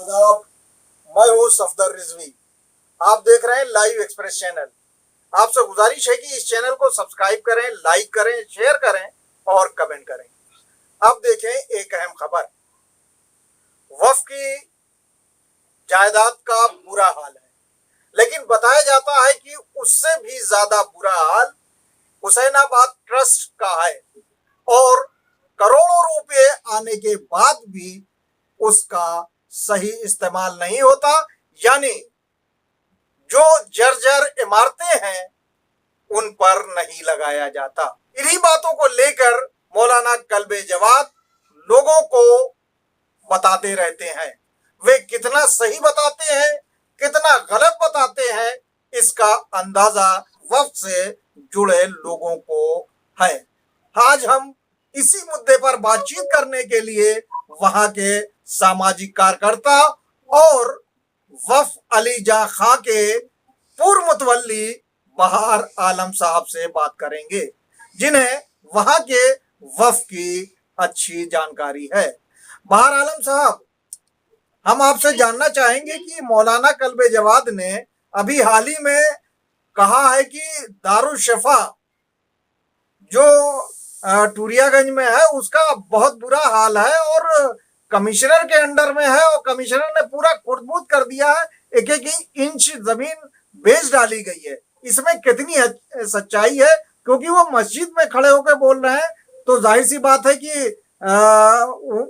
आदाब। मैं हूं सफदर रिजवी। आप देख रहे हैं लाइव एक्सप्रेस चैनल। आपसे गुजारिश है कि इस चैनल को सब्सक्राइब करें, लाइक करें, शेयर करें और कमेंट करें। अब देखें एक अहम खबर। वक्फ की जायदाद का बुरा हाल है, लेकिन बताया जाता है कि उससे भी ज्यादा बुरा हाल हुसैनाबाद ट्रस्ट का है और करोड़ों रुपए आने के बाद भी उसका सही इस्तेमाल नहीं होता, यानी जो जर्जर इमारतें हैं उन पर नहीं लगाया जाता। इन्हीं बातों को लेकर मौलाना कल्बे जवाद लोगों को बताते रहते हैं। वे कितना सही बताते हैं, कितना गलत बताते हैं, इसका अंदाजा वक्त से जुड़े लोगों को है। आज हम इसी मुद्दे पर बातचीत करने के लिए वहां के सामाजिक कार्यकर्ता और वफ अली जा खां के पूर्व मुतवल्ली बहार आलम साहब से बात करेंगे, जिन्हें वहां के वफ की अच्छी जानकारी है। बहार आलम साहब, हम आपसे जानना चाहेंगे कि मौलाना कल्बे जवाद ने अभी हाल ही में कहा है कि दारुशफा जो टूरियागंज में है उसका बहुत बुरा हाल है और कमिश्नर के अंडर में है और कमिश्नर ने पूरा खुर्दबुद कर दिया है। एक एक इंच जमीन बेच डाली गई है। इसमें कितनी सच्चाई है? क्योंकि वो मस्जिद में खड़े होकर बोल रहे हैं, तो जाहिर सी बात है कि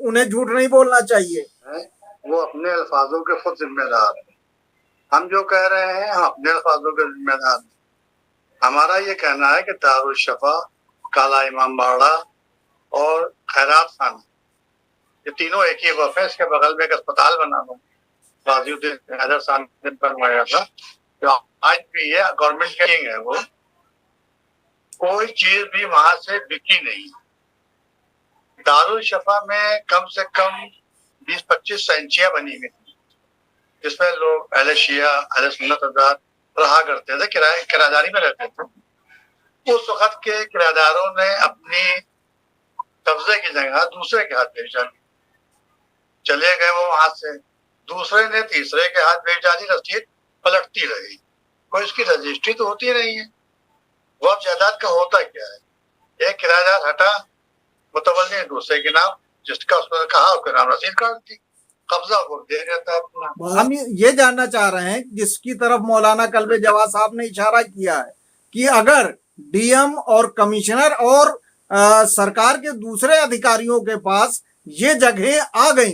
उन्हें झूठ नहीं बोलना चाहिए। वो अपने अल्फाजों के खुद जिम्मेदार हैं। हम जो कह रहे हैं हम अपने अल्फाजों के जिम्मेदार हैं। हमारा ये कहना है कि दारुशफा, काला इमाम बाड़ा और खैरात खाना, ये तीनों एक ही वक़्त है। इसके बगल में एक अस्पताल बना हुआ गाजीउद्दीन हैदर साहब बनवाया था, जो आज भी है, गवर्नमेंट के है। वो कोई चीज भी वहां से बिकी नहीं। दारुशफा में कम से कम 20-25 सेंचियां बनी हुई थी, जिसमें लोग अहले शिया, अहले सुन्नत रहा करते थे, किराएदारी में रहते थे। उस वक्त के किराएदारों ने अपनी कब्जे की जगह दूसरे के हाथ बेच डाली। चले गए वो वहां से, दूसरे ने तीसरे के हाथ बेच डाली। रसीद पलटती रही, कोई इसकी रजिस्ट्री तो होती नहीं है। वक्फ जायदाद का होता क्या है? एक किराएदार हटा, मुतवल्ली दूसरे के नाम, जिसका उसने कहा उसके नाम रसीद काट दी, कब्जा वो दे देता अपना। हम ये जानना चाह रहे हैं, जिसकी तरफ मौलाना कल्बे जवाद साहब ने इशारा किया है, कि अगर डीएम और कमिश्नर और सरकार के दूसरे अधिकारियों के पास ये जगहें आ गई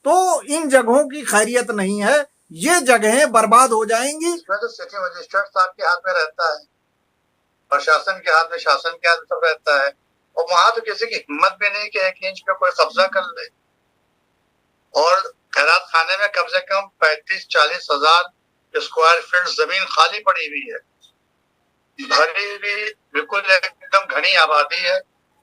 तो इन जगहों की खैरियत नहीं है, ये जगहें बर्बाद हो जाएंगी। इसमें तो सिटी मजिस्ट्रेट साहब के हाथ में रहता है, प्रशासन के हाथ में, शासन के हाथ में सब रहता है। और वहां तो किसी की हिम्मत भी नहीं कि 1 इंच पे कोई कब्जा कर ले। और खैरात खाने में कम से कम 35-40 हजार स्क्वायर फीट जमीन खाली पड़ी हुई है, भरी हुई, बिल्कुल एकदम घनी आबादी है।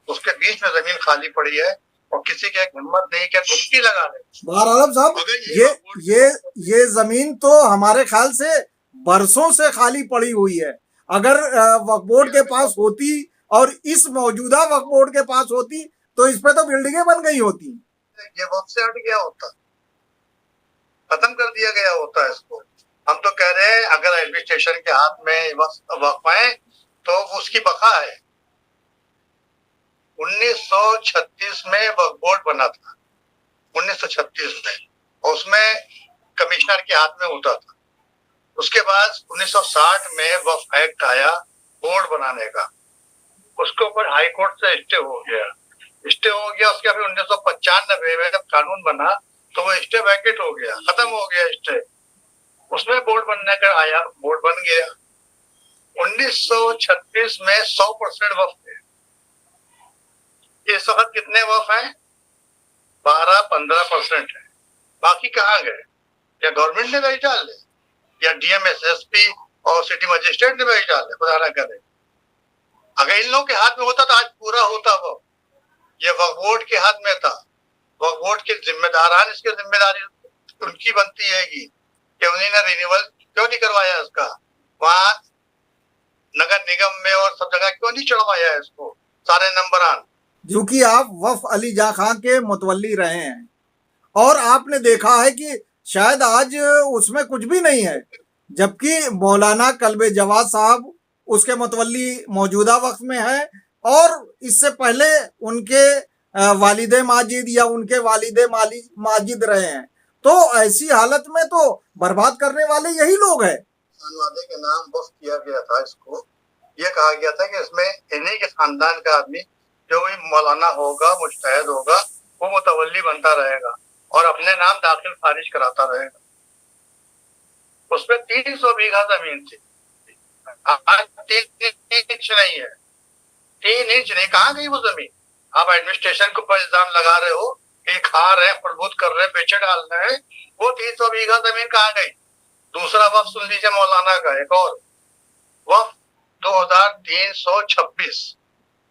उसके बीच में जमीन खाली पड़ी है और किसी की हिम्मत नहीं कि घुमकी लगा ले। बहार आलम साहब, ये जमीन तो हमारे ख्याल से बरसों से खाली पड़ी हुई है। अगर वक्फ बोर्ड के पास होती और इस मौजूदा वक्फ बोर्ड के पास होती तो इस पे तो बिल्डिंगें बन गई होती। ये वक्त से हट गया होता, खत्म कर दिया गया होता है इसको। हम तो कह रहे हैं अगर एडमिनिस्ट्रेशन के हाथ में वक्फ है तो उसकी बका है। 1936 में वक्फ बोर्ड बना था, 1936 में, और उसमें कमिश्नर के हाथ में होता था। उसके बाद 1960 में वक्फ एक्ट आया बोर्ड बनाने का, उसके ऊपर हाई कोर्ट से स्टे हो गया। उसके फिर 1995 में जब कानून बना तो वो स्टे वैकेट हो गया, खत्म हो गया स्टे। उसमें बोर्ड बनने का आया, बोर्ड बन गया। 1936 में 100% वक्फ थे। इस वक्त कितने वक्फ हैं? 12-15% है। बाकी कहाँ गए? या गवर्नमेंट ने बेच डाले, या डीएम, एसएसपी और सिटी मजिस्ट्रेट ने बेच डाले, खुदा ना करे। अगर इन लोगों के हाथ में होता तो आज पूरा होता। वो ये वक्फ बोर्ड के हाथ में था। वक्फ बोर्ड के जिम्मेदारान, इसकी जिम्मेदारी उनकी बनती है कि उन्होंने रिन्यूअल क्यों नहीं करवाया इसका, वहां नगर निगम में और सब जगह क्यों नहीं चढ़वाया इसको सारे नंबरान। क्योंकि आप वफ अली जा खां के मुतवल्ली रहे हैं और आपने देखा है कि शायद आज उसमें कुछ भी नहीं है, जबकि मौलाना कल्बे जवाद साहब उसके मुतवल्ली मौजूदा वक्त में है और इससे पहले उनके वालिदे माजिद या उनके वालिदे माजिद रहे हैं। तो ऐसी हालत में तो बर्बाद करने वाले यही लोग हैं। वादे के नाम वक्फ किया गया था, इसको यह कहा गया था कि इसमें इन्हीं के खानदान का आदमी जो भी मौलाना होगा, मुज्तहिद होगा, वो मुतवल्ली बनता रहेगा और अपने नाम दाखिल खारिज कराता रहेगा। उसमें 300 बीघा जमीन थी, आज 3 इंच नहीं है, 3 इंच नहीं, कहाँ गई वो जमीन? आप एडमिनिस्ट्रेशन के ऊपर इल्जाम लगा रहे हो कि खा रहे हैं, प्रबुद्ध कर रहे हैं, बेचे डाल रहे हैं, वो 300 बीघा जमीन कहाँ गई? दूसरा वक्फ सुन लीजिए मौलाना का, एक और वक्फ 2326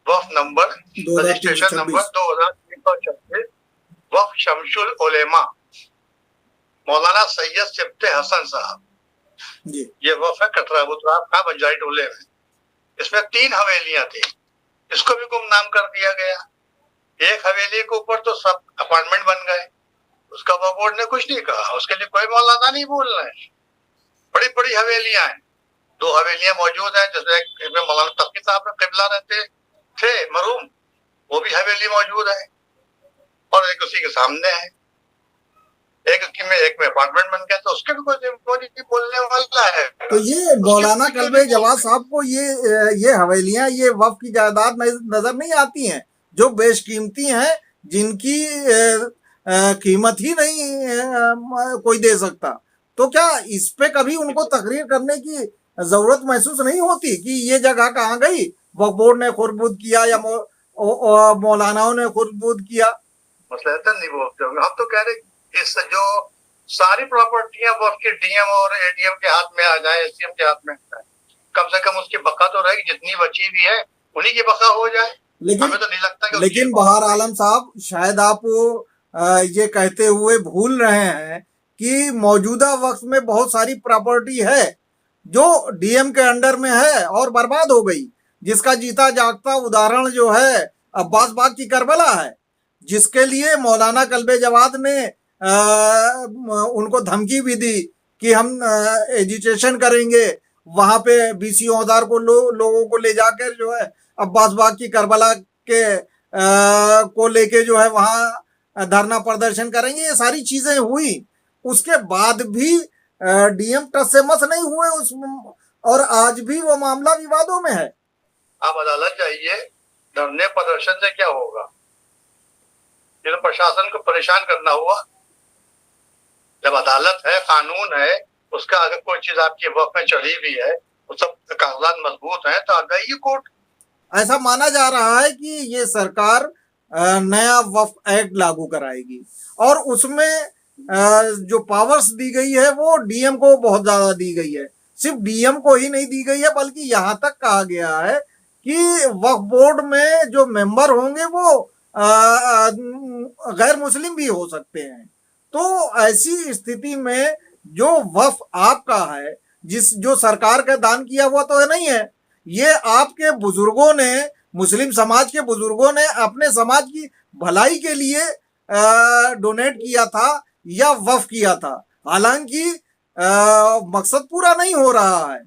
वक्फ नंबर, रजिस्ट्रेशन नंबर 2326, वक्फ शमशुल उलेमा मौलाना सैयद सिब्ते हसन साहब, ये वक्फ है कटरा बुतराब का बंजारी टोले में। इसमें 3 हवेलियां थी, इसको भी गुमनाम कर दिया गया। एक हवेली के ऊपर तो सब अपार्टमेंट बन गए, उसका वक्फ बोर्ड ने कुछ नहीं कहा, उसके लिए कोई मौलाना नहीं बोल रहे हैं। बड़ी बड़ी हवेलियां हैं, 2 हवेलियां मौजूद हैं, जैसे मौलाना तकी साहब किबला रहते थे मरूम, वो भी हवेली मौजूद है और एक उसी के सामने है, एक में अपार्टमेंट बन गया, तो उसके भी कोई बोलने वाला है? तो ये मौलाना कल्बे जवाद साहब को ये हवेलियां, ये वक्फ की जायदाद नजर नहीं आती हैं, जो बेशकीमती हैं, जिनकी कीमत ही नहीं कोई दे सकता। तो क्या इस पे कभी उनको तकरीर करने की जरूरत महसूस नहीं होती कि ये जगह कहाँ गई? वक्फ बोर्ड ने खुर्द किया या मौलानाओं ने खुर्द किया? मसला नहीं बोलते होंगे, हम तो कह रहे इस जो सारी प्रॉपर्टियां वक्फ के डीएम और एडीएम के हाथ में आ जाए, एसडीएम के हाथ में आ जाए, कम से कम उसकी बका तो रहेगी, जितनी बची हुई है उन्हीं की बका हो जाए। हमें तो नहीं लगता कि लेकिन बहार आलम साहब, शायद आप ये कहते हुए भूल रहे हैं कि मौजूदा वक्त में बहुत सारी प्रॉपर्टी है जो डीएम के अंडर में है और बर्बाद हो गई, जिसका जीता जागता उदाहरण जो है अब्बास बाग की करबला है, जिसके लिए मौलाना कल्बे जवाद ने उनको धमकी भी दी कि हम एजिटेशन करेंगे, वहां पे बीसी औजार को लोगों को ले जाकर जो है अब्बास बाग की करबला के को लेके जो है वहां धरना प्रदर्शन करेंगे। ये सारी चीजें हुई, उसके बाद भी डीएम टस से मस नहीं हुए उस, और आज भी वो मामला विवादों में है। आप अदालत जाइए, धरने प्रदर्शन से क्या होगा? ये तो प्रशासन को परेशान करना हुआ। जब अदालत है, कानून है, उसका अगर कोई चीज आपकी वक्त में चढ़ी हुई है, वो सब कागजात मजबूत हैं, तो आ जाइए कोर्ट। ऐसा माना जा रहा है कि ये सरकार नया वक्फ एक्ट लागू कराएगी और उसमें जो पावर्स दी गई है वो डीएम को बहुत ज्यादा दी गई है। सिर्फ डीएम को ही नहीं दी गई है, बल्कि यहाँ तक कहा गया है कि वक्फ बोर्ड में जो मेंबर होंगे वो गैर मुस्लिम भी हो सकते हैं। तो ऐसी स्थिति में जो वक्फ आपका है, जो सरकार का दान किया हुआ तो नहीं है, ये आपके बुजुर्गों ने, मुस्लिम समाज के बुजुर्गों ने अपने समाज की भलाई के लिए डोनेट किया था या वक्फ किया था। हालांकि मकसद पूरा नहीं हो रहा है,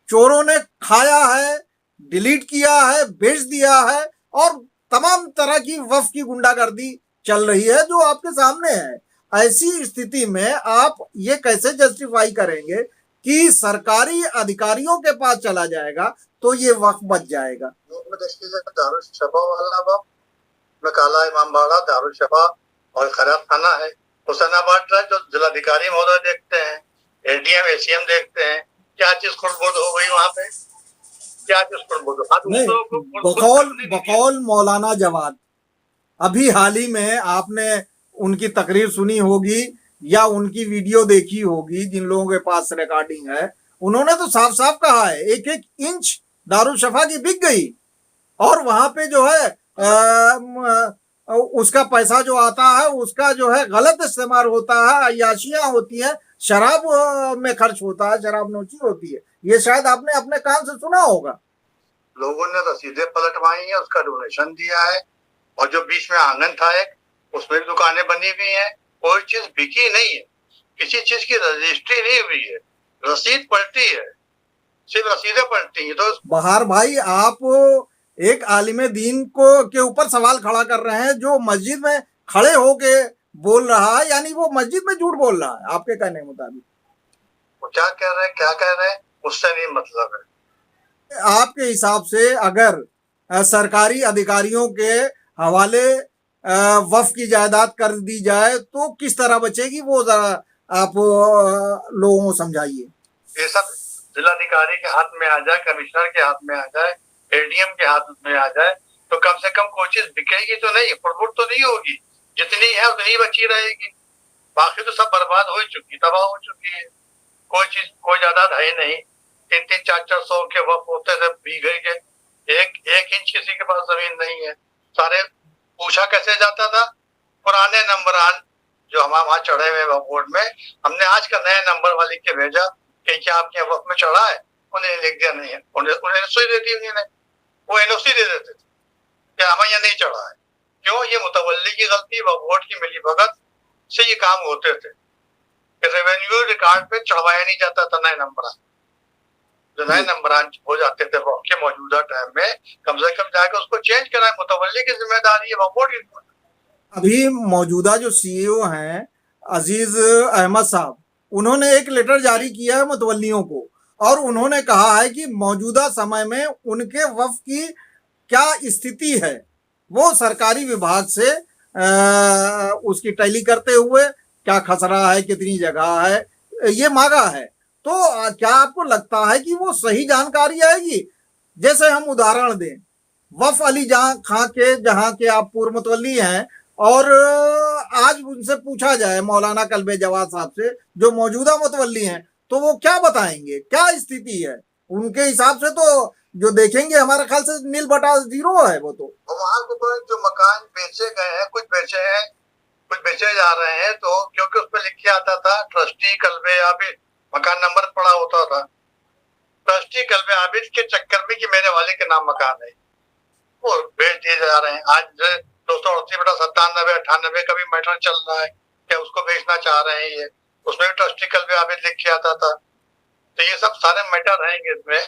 चोरों ने खाया है, डिलीट किया है, बेच दिया है और तमाम तरह की वक्फ की गुंडागर्दी चल रही है जो आपके सामने है। ऐसी स्थिति में आप ये कैसे जस्टिफाई करेंगे कि सरकारी अधिकारियों के पास चला जाएगा तो ये वक्त बच जाएगा? दारुशफा वाला वक्त में काला इमाम बाड़ा, दारुशफा और खराब खाना है, हुसैनाबाद ट्रस्ट जो जिलाधिकारी महोदय देखते हैं, एडीएम एसीएम देखते हैं, क्या चीज खुर्द हो गई वहां पे? क्या चीज खुर्द? बकौल मौलाना जवाद, अभी हाल ही में आपने उनकी तकरीर सुनी होगी या उनकी वीडियो देखी होगी, जिन लोगों के पास रिकॉर्डिंग है, उन्होंने तो साफ साफ कहा है 1-1 इंच दारुशफा की बिक गई और वहां पे जो है उसका पैसा जो आता है उसका जो है गलत इस्तेमाल होता है, अय्याशियां होती हैं, शराब में खर्च होता है, शराब नोची होती है। ये शायद आपने अपने कान से सुना होगा। लोगों ने रसीदें पलटवाई हैं, उसका डोनेशन दिया है और जो बीच में आंगन था एक, उसमें दुकानें बनी हुई हैं, कोई चीज बिकी नहीं है। किसी चीज की रजिस्ट्री नहीं हुई है, रसीद पलटी है, सिर्फ रसीदें पलटी है। तो बहार भाई, आप एक आलिम दीन को के ऊपर सवाल खड़ा कर रहे हैं जो मस्जिद में खड़े होके बोल रहा है, यानी वो मस्जिद में झूठ बोल रहा है आपके कहने के मुताबिक। वो क्या कह रहे हैं, क्या कह रहे हैं, उससे नहीं मतलब है। आपके हिसाब से अगर सरकारी अधिकारियों के हवाले वक्फ की जायदाद कर दी जाए तो किस तरह बचेगी, वो जरा आप लोगों को समझाइए। ये सब जिलाधिकारी के हाथ में आ जाए, कमिश्नर के हाथ में आ जाए, एडीएम के हाथ में आ जाए, तो कम से कम कोई चीज बिकेगी तो नहीं, फुटफुट तो नहीं होगी, जितनी है उतनी बची रहेगी। बाकी तो सब बर्बाद हो चुकी, तबाह हो चुकी है। कोई चीज, कोई जायदाद है ही नहीं। 3-3, 4-4 सौ के वक्त होते थे बीघे के, एक इंच किसी के पास जमीन नहीं है। सारे पूछा कैसे जाता था, पुराने नंबरान जो हम वहां चढ़े हुए बोर्ड में, हमने आज का नए नंबर वाले के भेजा कि क्या आपके वक्त में चढ़ा है, उन्हें लिख दिया नहीं है, उन्हें एनओसी दे दी उन्होंने, वो एनओसी दे देते थे कि हमें यहाँ नहीं चढ़ा है। क्यों? ये मुतवल्ली की गलती, बोर्ड की मिली भगत से ये काम होते थे। रेवेन्यू रिकॉर्ड पे चढ़वाया नहीं जाता था नए नंबर, जो नए नंबरान हो जाते थे वक्त के मौजूदा टाइम में, कम से कम जाकर उसको चेंज कराए। मुतवल्ली की जिम्मेदारी है, बोर्ड की। अभी मौजूदा जो सीईओ हैं अजीज अहमद साहब, उन्होंने एक लेटर जारी किया है मुतवल्लियों को, और उन्होंने कहा है कि मौजूदा समय में उनके वक्फ की क्या स्थिति है वो सरकारी विभाग से उसकी टैली करते हुए क्या खसरा है, कितनी जगह है, ये मांगा है। तो क्या आपको लगता है कि वो सही जानकारी आएगी? जैसे हम उदाहरण दें, वफ अली खां के, जहां के आप पूर्व मुतवल्ली हैं, और आज उनसे पूछा जाए, मौलाना कल्बे जवाद साहब से जो मौजूदा मुतवल्ली हैं, तो वो क्या बताएंगे, क्या स्थिति है उनके हिसाब से? तो जो देखेंगे हमारे ख्याल से नील बटा जीरो है वो। तो वहां के जो मकान बेचे गए हैं, कुछ बेचे हैं, कुछ बेचे जा रहे हैं, तो क्योंकि उसमें लिखे आता था ट्रस्टी कल्बे आबिद, मकान नंबर पड़ा होता था, ट्रस्टी कल्बे आबिद के चक्कर में कि मेरे वाले के नाम मकान है, वो बेच दिए जा रहे हैं। आज 238/97, 98 का भी मैटर चल रहा है, क्या उसको बेचना चाह रहे हैं ये, उसमें भी ट्रस्टी कल्बे आबिद लिख के आता था। तो ये सब सारे मैटर रहेंगे इसमें,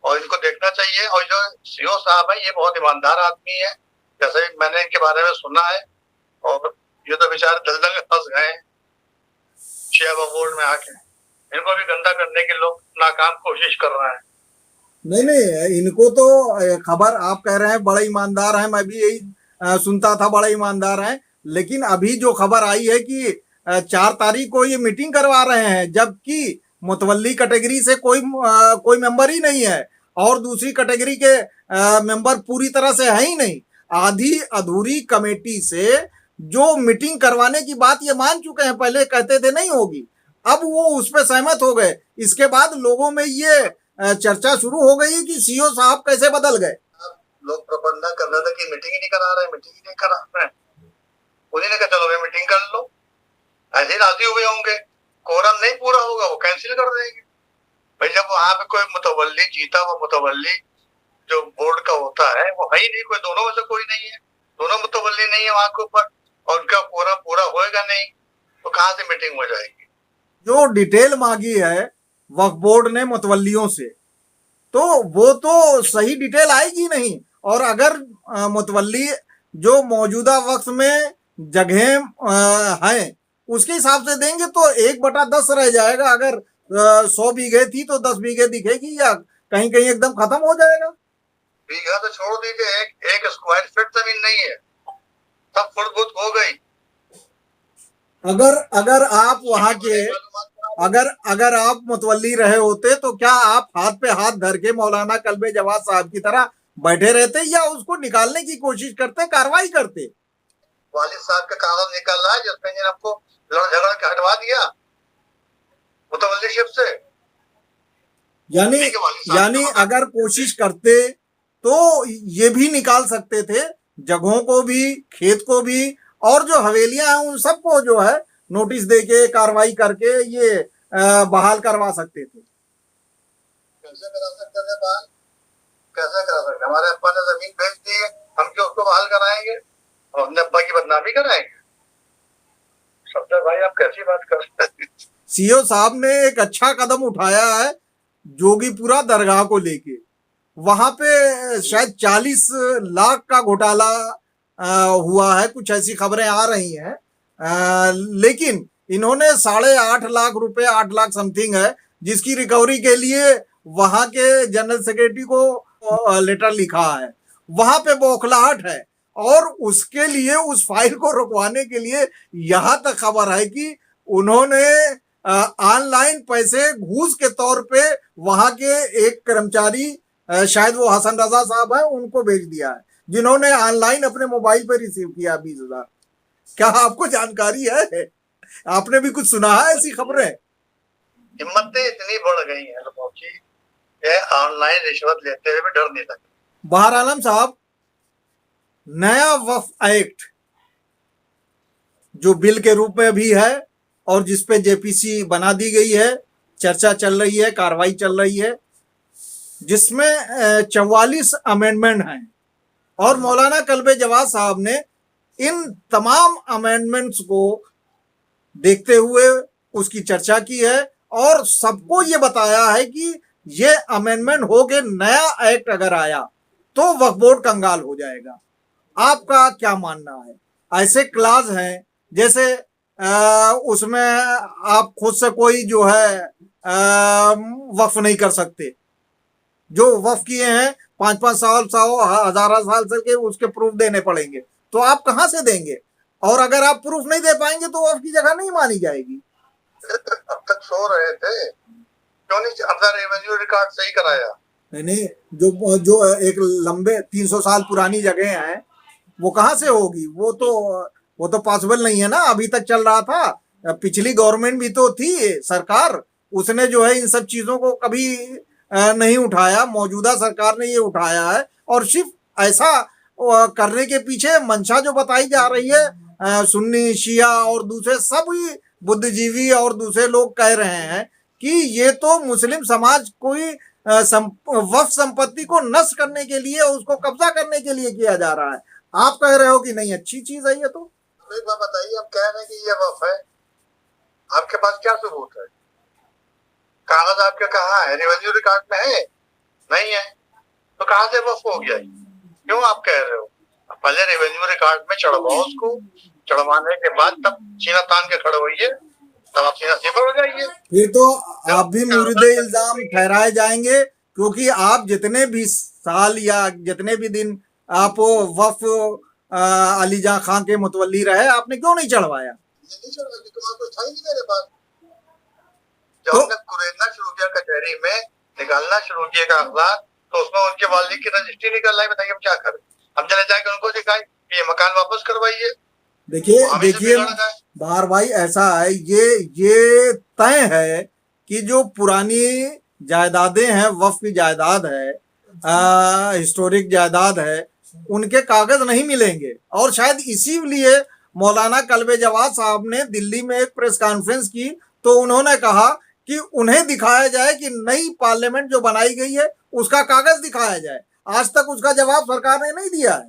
और इनको देखना चाहिए। और जो सीओ साहब है, ये बहुत ईमानदार आदमी है, जैसे मैंने इनके बारे में सुना है, और ये तो बेचारे दलदल में फंस गए शिया बोर्ड में आके। इनको भी गंदा करने के लोग नाकाम कोशिश कर रहे हैं। नहीं, इनको तो खबर, आप कह रहे हैं बड़े ईमानदार हैं, मैं भी यही सुनता था, बड़े ईमानदार हैं, लेकिन अभी जो खबर आई है कि 4 तारीख को ये मीटिंग करवा रहे हैं, जबकि मुतवल्ली कैटेगरी से कोई मेंबर ही नहीं है, और दूसरी कैटेगरी के मेंबर पूरी तरह से है ही नहीं। आधी अधूरी कमेटी से जो मीटिंग करवाने की बात ये मान चुके हैं, पहले कहते थे नहीं होगी, अब वो उस पर सहमत हो गए। इसके बाद लोगों में ये चर्चा शुरू हो गई कि सीईओ साहब कैसे बदल गए। लोग प्रबंधन कर रहे थे कि मीटिंग ही नहीं करा रहे, मीटिंग ही नहीं करा रहे, उन्हीं ने कहा चलो भाई मीटिंग कर लो। ऐसे राजी हुए होंगे, कोरम नहीं पूरा होगा वो कैंसिल कर देंगे। भाई जब वहां पे कोई मुतवल्ली जीता, वो मुतवल्ली जो बोर्ड का होता है वो है ही नहीं, कोई दोनों में से कोई नहीं है, दोनों मुतवल्ली नहीं है वहां के ऊपर, और उनका कोरम पूरा होएगा नहीं, तो कहाँ से मीटिंग हो जाएगी? जो डिटेल मांगी है वक्फ बोर्ड ने मुतवल्लियों से, तो वो तो सही डिटेल आएगी नहीं। और अगर मुतवल्ली जो मौजूदा वक्त में जगह हैं उसके हिसाब से देंगे तो 1/10 रह जाएगा। अगर 100 बीघे थी तो 10 बीघे दिखेगी, या कहीं कहीं एकदम खत्म हो जाएगा। बीघा तो छोड़ दीजिए, एक स्क्वायर फीट जमीन नहीं है, सब फुटबुत हो गई। अगर आप वहां के अगर आप मुतवल्ली रहे होते तो क्या आप हाथ पे हाथ धर के मौलाना कल्बे जवाद साहब की तरह बैठे रहते, या उसको निकालने की कोशिश करते, कार्रवाई करते? वालिद साहब का कागज निकल रहा है जिसमें आपको लड़ झगड़ के हटवा दिया मुतवल्लीशिप से। यानी अगर कोशिश करते तो ये भी निकाल सकते थे, जगहों को भी, खेत को भी, और जो हवेलियां हैं उन सबको जो है नोटिस देके, कार्रवाई करके ये बहाल करवा सकते थे। कैसे करा सकते थे बहाल? कैसे करा सकते? हमारे अब्बा ने जमीन बेच दी है, हम क्यों उसको बहाल कराएंगे और अपने अब्बा की बदनामी कराएंगे? सफदर भाई आप कैसी बात कर रहे हैं? सीओ साहब ने एक अच्छा कदम उठाया है जोगीपुरा दरगाह को लेके। वहां पे शायद 40 लाख का घोटाला हुआ है, कुछ ऐसी खबरें आ रही हैं। लेकिन इन्होंने 8.5 लाख रुपए, 8 लाख समथिंग है, जिसकी रिकवरी के लिए वहां के जनरल सेक्रेटरी को लेटर लिखा है। वहां पे बौखलाहट है और उसके लिए, उस फाइल को रुकवाने के लिए यहां तक खबर है कि उन्होंने ऑनलाइन पैसे घूस के तौर पे वहां के एक कर्मचारी, शायद वो हसन रजा साहब है, उनको भेज दिया है, जिन्होंने ऑनलाइन अपने मोबाइल पे रिसीव किया 20,000। क्या आपको जानकारी है? आपने भी कुछ सुना है ऐसी खबरें? हिम्मतें इतनी बढ़ गई हैं लोगों की, ऑनलाइन रिश्वत लेते हुए भी डर नहीं लगता। बहर आलम साहब, नया वक्फ एक्ट जो बिल के रूप में भी है और जिसपे जेपीसी बना दी गई है, चर्चा चल रही है, कार्रवाई चल रही है, जिसमें 44 अमेंडमेंट हैं और मौलाना कल्बे जवाद साहब ने इन तमाम अमेंडमेंट्स को देखते हुए उसकी चर्चा की है और सबको ये बताया है कि ये अमेंडमेंट हो के नया एक्ट अगर आया तो वक्फ बोर्ड कंगाल हो जाएगा। आपका क्या मानना है? ऐसे क्लास हैं जैसे उसमें आप खुद से कोई जो है वक्फ नहीं कर सकते, जो वक्फ किए हैं 5-5 साल, 100 साल से के, उसके प्रूफ देने पड़ेंगे, तो आप कहां से देंगे? और अगर आप प्रूफ नहीं दे पाएंगे तो वक्फ की जगह नहीं मानी जाएगी। अब तक सो रहे थे, क्यों नहीं अपना रेवेन्यू रिकॉर्ड सही कराया? नहीं, जो एक लंबे 300 साल पुरानी जगह है वो कहां से होगी? वो तो पॉसिबल नहीं है ना। अभी तक चल रहा था, पिछली गवर्नमेंट भी तो थी सरकार, उसने जो है इन सब चीजों को कभी नहीं उठाया। मौजूदा सरकार ने ये उठाया है और सिर्फ ऐसा करने के पीछे मंशा जो बताई जा रही है, सुन्नी शिया और दूसरे सभी बुद्धिजीवी और दूसरे लोग कह रहे हैं कि ये तो मुस्लिम समाज कोई वक्फ संपत्ति को नष्ट करने के लिए, उसको कब्जा करने के लिए किया जा रहा है। आप कह रहे हो कि नहीं, अच्छी चीज है ये। तो एक बात बताइए, आप कह रहे हैं कि ये वक्फ है, आपके पास क्या सबूत है? कागज आपके कहाँ है? रेवेन्यू रिकॉर्ड में है? नहीं है, तो कहां से वक्फ हो गया? क्यों आप कह रहे हो? पहले रेवेन्यू रिकॉर्ड में चढ़वाओ उसको, चढ़वाने के बाद तब सीना तान के खड़े होइए, तब आप सीना सीधा हो जाइए। फिर तो आप भी मुर्दे इल्जाम ठहराए जाएंगे, क्योंकि आप जितने भी साल या जितने भी दिन आप वक्फ अली जहाँ खां के मुतवल्ली रहे, आपने क्यों नहीं चढ़वाया? नहीं चढ़वाया, तुम्हारे था ही नहीं मेरे पास। जब हमने कुरेदना शुरू किया कचहरी में, निकालना शुरू किया कागजात, तो उसमें उनके वालिद की रजिस्ट्री निकल रही। बताइए हम क्या करें? हम चले जाके उनको दिखाएं कि ये मकान वापस करवाइए। देखिए बाहर भाई, ऐसा है, ये तय है कि जो पुरानी जायदादें हैं, वक्फ की जायदाद है, हिस्टोरिक जायदाद है, उनके कागज नहीं मिलेंगे। और शायद इसीलिए मौलाना कल्बे जवाद साहब ने दिल्ली में एक प्रेस कॉन्फ्रेंस की, तो उन्होंने कहा कि उन्हें दिखाया जाए कि नई पार्लियामेंट जो बनाई गई है उसका कागज दिखाया जाए। आज तक उसका जवाब सरकार ने नहीं दिया है।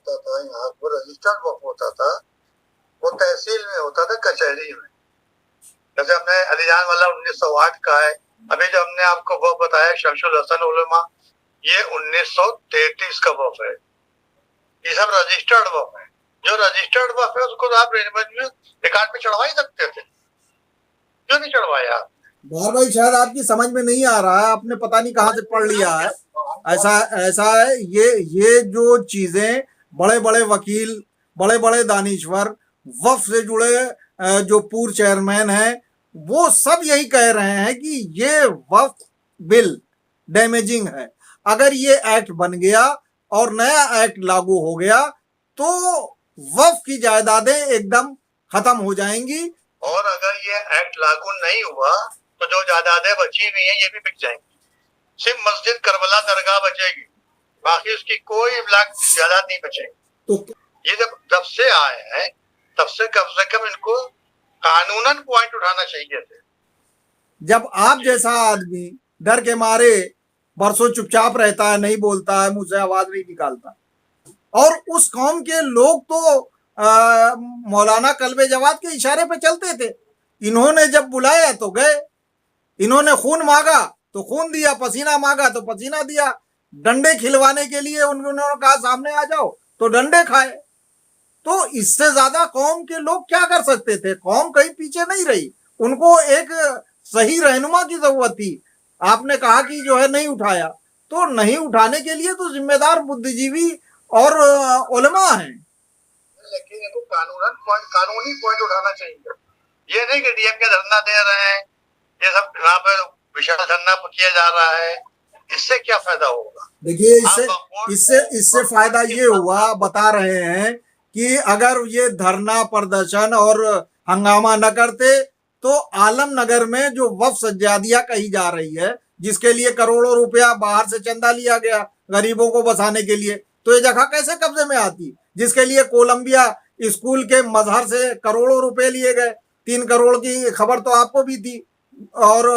वो रजिस्टर्ड वक्फ होता था, वो तहसील में होता था, कचहरी में। जैसे हमने अलीजान वाला 1908 का है, अभी जो हमने आपको वो बताया शमशुल हसन उलमा, ये 1933 का वक्फ है। ये सब रजिस्टर्ड वक्फ है। जो रजिस्टर्ड वक्फ है उसको आप रेवेन्यू रिकॉर्ड में चढ़वा ही सकते थे, क्यों नहीं चढ़वाया? बार भाई, शायद आपकी समझ में नहीं आ रहा है, आपने पता नहीं कहाँ से पढ़ लिया है। ऐसा है, ये जो चीजें बड़े बड़े वकील, बड़े बड़े दानिश्वर, वक्फ से जुड़े जो पूर्व चेयरमैन हैं, वो सब यही कह रहे हैं कि ये वक्फ बिल डैमेजिंग है। अगर ये एक्ट बन गया और नया एक्ट लागू हो गया तो वक्फ की जायदादें एकदम खत्म हो जाएंगी। और अगर ये एक्ट लागू नहीं हुआ तो जो जायदादें बची हुई हैं ये भी बिक जाएंगी। सिर्फ मस्जिद करबला दरगाह बचेगी, बाकी उसकी कोई जायदाद नहीं बचेगी। तो ये जब से आए हैं तब से कम इनको कानूनन पॉइंट उठाना चाहिए थे। जब आप जैसा आदमी डर के मारे बरसों चुपचाप रहता है, नहीं बोलता है, मुंह से आवाज नहीं निकालता, और उस कौम के लोग तो मौलाना कल्बे जवाद के इशारे पे चलते थे इन्होंने जब बुलाया तो गए, इन्होंने खून मांगा तो खून दिया, पसीना मांगा तो पसीना दिया, डंडे खिलवाने के लिए उन्होंने कहा सामने आ जाओ तो डंडे खाए। तो इससे ज्यादा कौम के लोग क्या कर सकते थे? कौम कहीं पीछे नहीं रही, उनको एक सही रहनुमा की जरूरत थी। आपने कहा कि जो है नहीं उठाया, तो नहीं उठाने के लिए तो जिम्मेदार बुद्धिजीवी और उलमा हैं। लेकिन इनको कानूनी पॉइंट उठाना चाहिए। ये नहीं कि डीएम के धरना दे रहे हैं, ये सब यहाँ पे विशाल धरना किया जा रहा है, इससे क्या फायदा होगा? देखिए, इससे फायदा ये हुआ, बता रहे हैं कि अगर ये धरना प्रदर्शन और हंगामा न करते तो आलमनगर में जो वफ सज्जादिया कही जा रही है, जिसके लिए करोड़ों रुपया बाहर से चंदा लिया गया गरीबों को बसाने के लिए, तो ये जगह कैसे कब्जे में आती? जिसके लिए कोलंबिया स्कूल के मजहर से करोड़ों रुपए लिए गए, 3 करोड़ की खबर तो आपको भी थी, और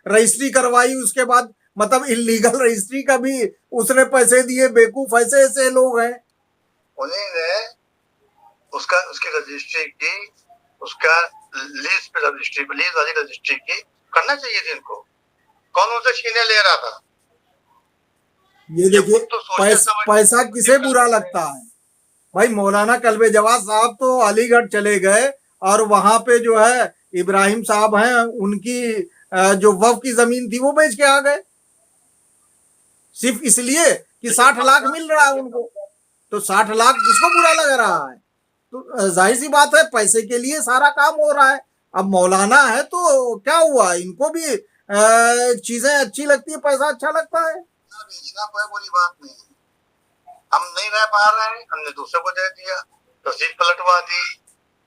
रजिस्ट्री करवाई उसके बाद, मतलब इलीगल रजिस्ट्री का भी उसने पैसे दिए। बेवकूफ ऐसे ऐसे लोग हैं। उन्हीं ने उसकी रजिस्ट्री की, उसका लीज पे रजिस्ट्री, लीज वाली रजिस्ट्री की करना चाहिए थी इनको। कौन उनसे छीने ले रहा था? ये देखिए, पैसा किसे बुरा लगता है भाई? मौलाना कल्बे जवाद साहब तो अलीगढ़ चले गए और वहां पे जो है इब्राहिम साहब हैं, उनकी जो वफ की जमीन थी वो बेच के आ गए, सिर्फ इसलिए कि 60 लाख मिल रहा है उनको। तो 60 लाख किसको बुरा लग रहा है? तो जाहिर सी बात है, पैसे के लिए सारा काम हो रहा है। अब मौलाना है तो क्या हुआ, इनको भी चीजें अच्छी लगती है, पैसा अच्छा लगता है। बेचना कोई बुरी बात नहीं, हम नहीं रह पा रहे हैं, हमने दूसरे को दे दिया, रसीद पलटवा दी,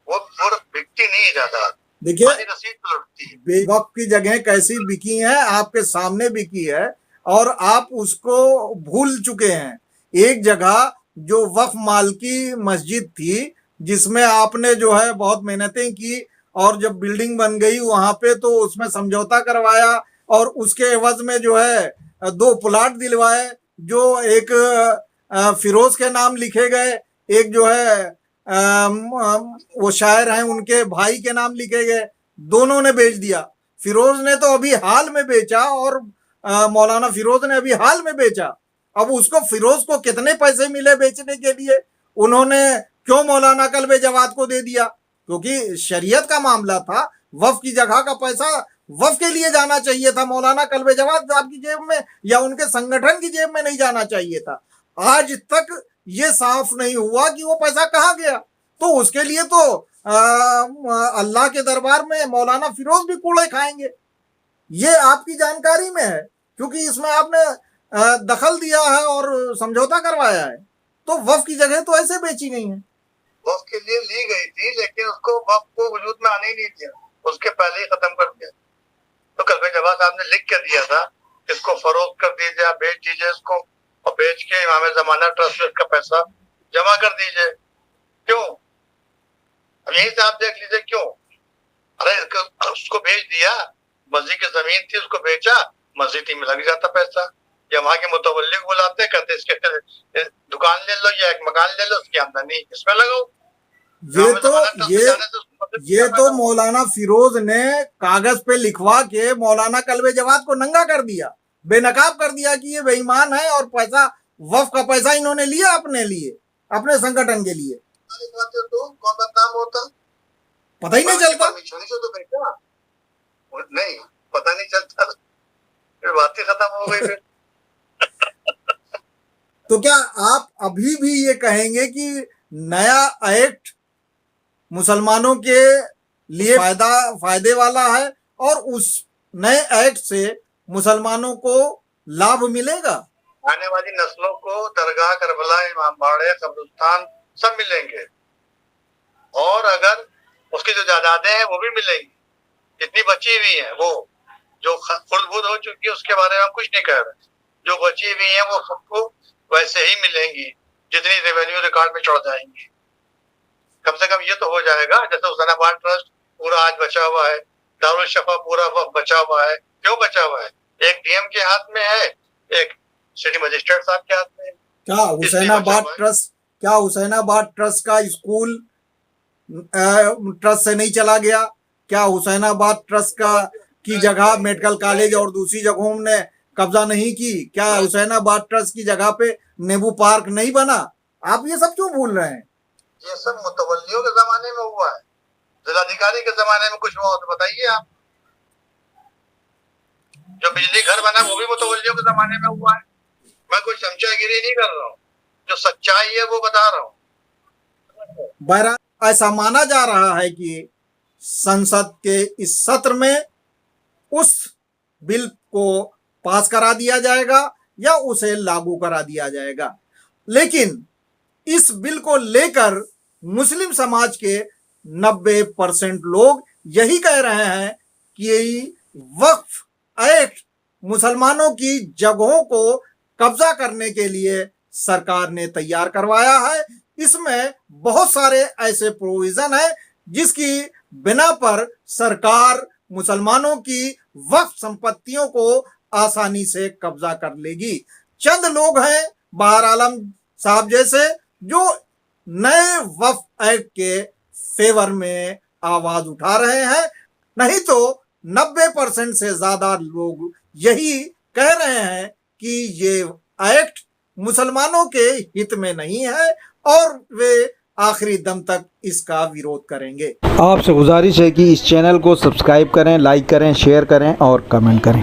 वो बिकती नहीं ज्यादा। देखिए, रसीद पलटती, वक्त की जगह कैसी बिकी है, आपके सामने बिकी है और आप उसको भूल चुके हैं। एक जगह जो वक्फ माल की मस्जिद थी, जिसमें आपने जो है बहुत मेहनतें की, और जब बिल्डिंग बन गई वहां पे तो उसमें समझौता करवाया और उसके एवज में जो है 2 प्लाट दिलवाए, जो एक फिरोज के नाम लिखे गए, एक जो है वो शायर हैं उनके भाई के नाम लिखे गए, दोनों ने बेच दिया। फिरोज ने तो अभी हाल में बेचा और मौलाना फिरोज ने अभी हाल में बेचा। अब उसको, फिरोज को कितने पैसे मिले बेचने के लिए? उन्होंने क्यों मौलाना कल्बे जवाद को दे दिया? क्योंकि शरीयत का मामला था, वफ की जगह का पैसा वफ के लिए जाना चाहिए था, मौलाना कल्बे जवाद साहब की जेब में या उनके संगठन की जेब में नहीं जाना चाहिए था। आज तक ये साफ नहीं हुआ कि वो पैसा कहाँ गया। तो उसके लिए तो अल्लाह के दरबार में मौलाना फिरोज भी कूड़े खाएंगे। ये आपकी जानकारी में है, क्योंकि इसमें आपने दखल दिया है और समझौता करवाया है। तो वफ की जगह तो ऐसे बेची गई है। वफ के लिए ली गई थी, लेकिन उसको वफ को वजूद में आने ही नहीं दिया, उसके पहले ही खत्म कर दिया। तो कल्बे जवाद साहब ने लिख कर दिया था, इसको फरोख्त कर दीजिए, आप बेच दीजिए इसको, और बेच के इमाम ज़माना ट्रस्ट में इसका पैसा जमा कर दीजिए। क्यों? अब यही से आप देख लीजिए क्यों। अरे उसको बेच दिया, मस्जिद की जमीन थी, उसको बेचा, मस्जिद ही में लग जाता पैसा। या वहां के मुतवल्ली को बुलाते, कहते इसके दुकान ले लो या एक मकान ले लो, उसकी आमदनी इसमें लगाओ। ये तो मौलाना फिरोज ने कागज पे लिखवा के मौलाना कल्बे जवाद को नंगा कर दिया, बेनकाब कर दिया कि ये बेईमान है और पैसा, वफ का पैसा इन्होंने लिया अपने लिए, अपने संगठन के लिए। तो कौन बदनाम होता? पता ही नहीं चलता। नहीं, पता नहीं चलता, फिर बात ही खत्म हो गई। फिर तो क्या आप अभी भी ये कहेंगे कि नया एक्ट मुसलमानों के लिए फायदे वाला है और उस नए एक्ट से मुसलमानों को लाभ मिलेगा? आने वाली नस्लों को दरगाह, करबला, इमाम बाड़े, कब्रिस्तान सब मिलेंगे, और अगर उसकी जो जायदादें हैं वो भी मिलेंगी, जितनी बची हुई हैं, वो जो खुर्द-बुर्द हो चुकी है उसके बारे में हम कुछ नहीं कह रहे, जो बची हुई हैं वो सबको वैसे ही मिलेंगी, जितनी रेवेन्यू रिकॉर्ड में चढ़ जाएंगी। कम से कम ये तो हो जाएगा, जैसे हुसैनाबाद ट्रस्ट पूरा आज बचा हुआ है, दारुल शफा पूरा बचा हुआ है। क्यों बचा हुआ है? एक डीएम के हाथ में है, एक सिटी मजिस्ट्रेट साहब के हाथ में है। क्या हुसैनाबाद ट्रस्ट का स्कूल ट्रस्ट से नहीं चला गया? क्या हुसैनाबाद ट्रस्ट की जगह मेडिकल कॉलेज और दूसरी जगहों ने कब्जा नहीं की? क्या हुसैनाबाद ट्रस्ट की जगह पे नेबू पार्क नहीं बना? आप ये सब क्यों भूल रहे हैं? ये सब मुतवल्लियों के जमाने में हुआ है। जिलाधिकारी के जमाने में कुछ हुआ हो तो बताइए आप। जो बिजली घर बना वो भी मुतवल्लियों के जमाने में हुआ है। मैं कोई चमचागिरी नहीं कर रहा हूँ, जो सच्चाई है वो बता रहा हूँ। बहरहाल ऐसा माना जा रहा है कि संसद के इस सत्र में उस बिल को पास करा दिया जाएगा या उसे लागू करा दिया जाएगा। लेकिन इस बिल को लेकर मुस्लिम समाज के 90% लोग यही कह रहे हैं कि वक्फ एक्ट मुसलमानों की जगहों को कब्जा करने के लिए सरकार ने तैयार करवाया है। इसमें बहुत सारे ऐसे प्रोविजन है जिसकी बिना पर सरकार मुसलमानों की वक्फ संपत्तियों को आसानी से कब्जा कर लेगी। चंद लोग हैं बहार आलम साहब जैसे जो नए वक्फ एक्ट के फेवर में आवाज उठा रहे हैं, नहीं तो 90% से ज्यादा लोग यही कह रहे हैं कि ये एक्ट मुसलमानों के हित में नहीं है और वे आखिरी दम तक इसका विरोध करेंगे। आपसे गुजारिश है कि इस चैनल को सब्सक्राइब करें, लाइक करें, शेयर करें और कमेंट करें।